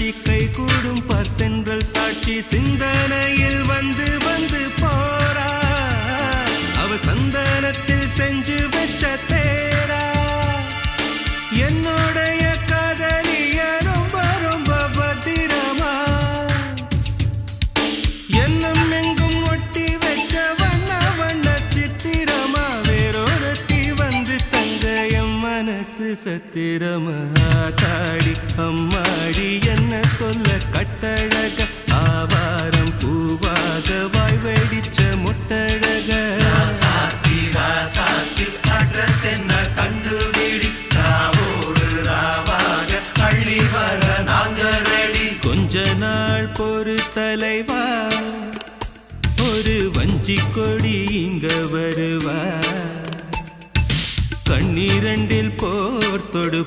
காட்சி கை கூடும் பார்த்தென்றல் சாட்சி சிந்தனையில் வந்து வந்து போறா அவ சந்தனத்தில் செஞ்சு வச்ச தேரா என்னுடைய காதலிய ரொம்ப ரொம்ப பத்திரமா என்னும் எங்கும் ஒட்டி வச்ச வண்ண வண்ண சித்திரமா வேறொருத்தி வந்து தங்க என் மனசு சத்திரமா தாடி அம்மாடி என்ன சொல்ல கட்டழக ஆவாரம் பூவாக வாய் வெடிச்ச முட்டழக அட்ரஸ் என்ன கண்டுபிடி ராவோடு ராவாக அள்ளி வர நாங்க ரெடி கொஞ்ச நாள் பொறு தலைவா ஒரு வஞ்சி கொடி இங்க வருவா கண்ணீரண்டில் போர் தொடு